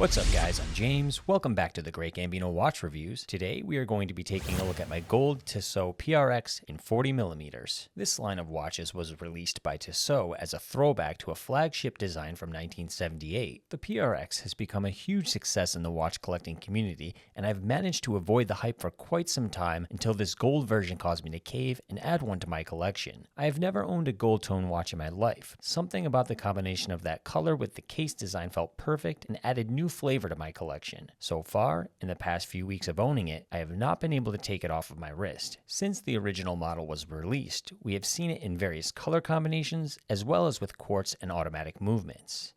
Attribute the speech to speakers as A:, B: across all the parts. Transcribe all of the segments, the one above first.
A: What's up guys, I'm James. Welcome back to the Great Gambino Watch Reviews. Today we are going to be taking a look at my gold Tissot PRX in 40mm. This line of watches was released by Tissot as a throwback to a flagship design from 1978. The PRX has become a huge success in the watch collecting community, and I've managed to avoid the hype for quite some time until this gold version caused me to cave and add one to my collection. I have never owned a gold tone watch in my life. Something about the combination of that color with the case design felt perfect and added new flavor to my collection. So far, in the past few weeks of owning it, I have not been able to take it off of my wrist. Since the original model was released, we have seen it in various color combinations, as well as with quartz and automatic movements.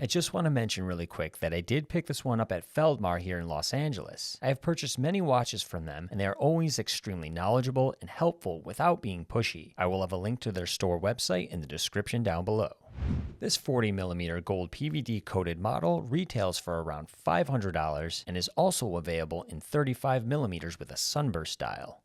A: I just want to mention really quick that I did pick this one up at Feldmar here in Los Angeles. I have purchased many watches from them, and they are always extremely knowledgeable and helpful without being pushy. I will have a link to their store website in the description down below. This 40mm gold PVD coated model retails for around $500 and is also available in 35mm with a sunburst dial.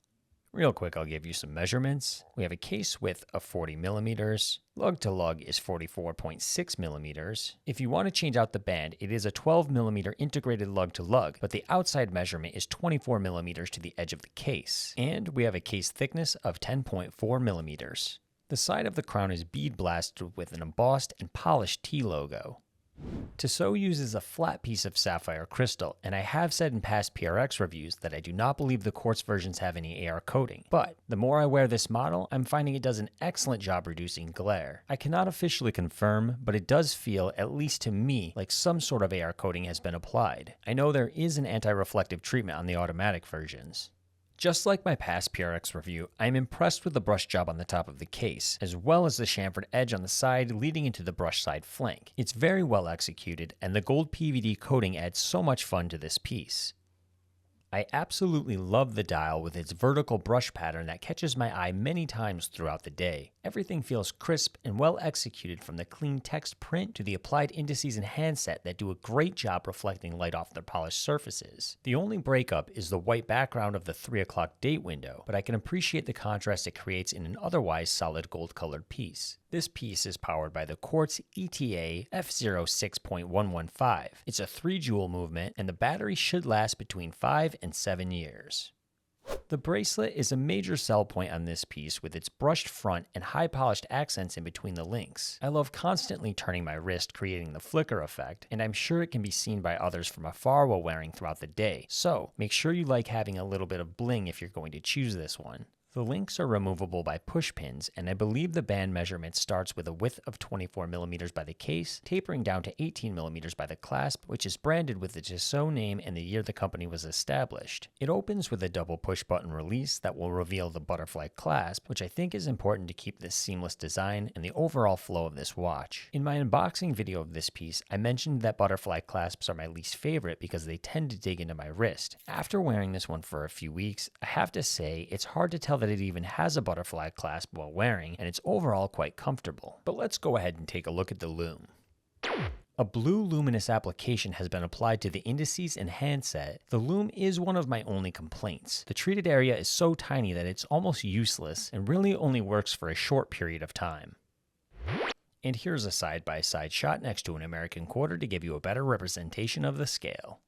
A: Real quick, I'll give you some measurements. We have a case width of 40mm. Lug to lug is 44.6mm. If you want to change out the band, it is a 12mm integrated lug to lug, but the outside measurement is 24mm to the edge of the case. And we have a case thickness of 10.4mm. The side of the crown is bead blasted with an embossed and polished T logo. Tissot uses a flat piece of sapphire crystal, and I have said in past PRX reviews that I do not believe the quartz versions have any AR coating. But the more I wear this model, I'm finding it does an excellent job reducing glare. I cannot officially confirm, but it does feel, at least to me, like some sort of AR coating has been applied. I know there is an anti-reflective treatment on the automatic versions. Just like my past PRX review, I am impressed with the brush job on the top of the case, as well as the chamfered edge on the side leading into the brush side flank. It's very well executed, and the gold PVD coating adds so much fun to this piece. I absolutely love the dial with its vertical brush pattern that catches my eye many times throughout the day. Everything feels crisp and well executed, from the clean text print to the applied indices and handset that do a great job reflecting light off their polished surfaces. The only breakup is the white background of the 3 o'clock date window, but I can appreciate the contrast it creates in an otherwise solid gold colored piece. This piece is powered by the Quartz ETA F06.115. It's a 3-joule movement, and the battery should last between 5 and 7 years. The bracelet is a major sell point on this piece with its brushed front and high polished accents in between the links. I love constantly turning my wrist, creating the flicker effect, and I'm sure it can be seen by others from afar while wearing throughout the day. So make sure you like having a little bit of bling if you're going to choose this one. The links are removable by push pins, and I believe the band measurement starts with a width of 24mm by the case, tapering down to 18mm by the clasp, which is branded with the Tissot name and the year the company was established. It opens with a double push button release that will reveal the butterfly clasp, which I think is important to keep this seamless design and the overall flow of this watch. In my unboxing video of this piece, I mentioned that butterfly clasps are my least favorite because they tend to dig into my wrist. After wearing this one for a few weeks, I have to say it's hard to tell that it even has a butterfly clasp while wearing, and it's overall quite comfortable. But let's go ahead and take a look at the Lume. A blue luminous application has been applied to the indices and handset. The Lume is one of my only complaints. The treated area is so tiny that it's almost useless and really only works for a short period of time. And here's a side-by-side shot next to an American quarter to give you a better representation of the scale.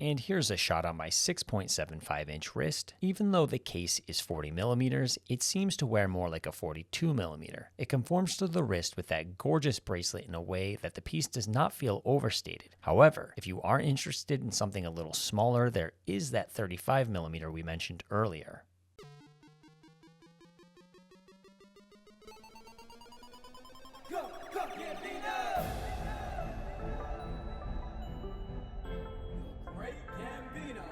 A: And here's a shot on my 6.75-inch wrist. Even though the case is 40mm, it seems to wear more like a 42mm. It conforms to the wrist with that gorgeous bracelet in a way that the piece does not feel overstated. However, if you are interested in something a little smaller, there is that 35mm we mentioned earlier.
B: Go, Gambino! Great Gambino.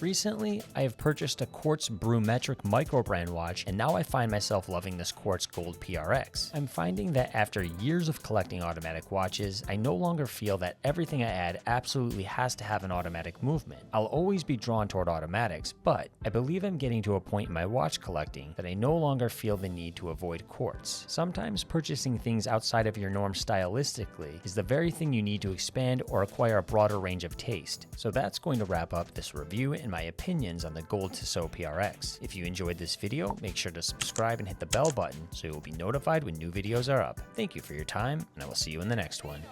A: Recently, I have purchased a Quartz Brumetric microbrand watch, and now I find myself loving this Quartz Gold PRX. I'm finding that after years of collecting automatic watches, I no longer feel that everything I add absolutely has to have an automatic movement. I'll always be drawn toward automatics, but I believe I'm getting to a point in my watch collecting that I no longer feel the need to avoid quartz. Sometimes purchasing things outside of your norm stylistically is the very thing you need to expand or acquire a broader range of taste. So that's going to wrap up this review and my opinions on the Gold Tissot PRX. If you enjoyed this video, make sure to subscribe and hit the bell button so you will be notified when new videos are up. Thank you for your time, and I will see you in the next one.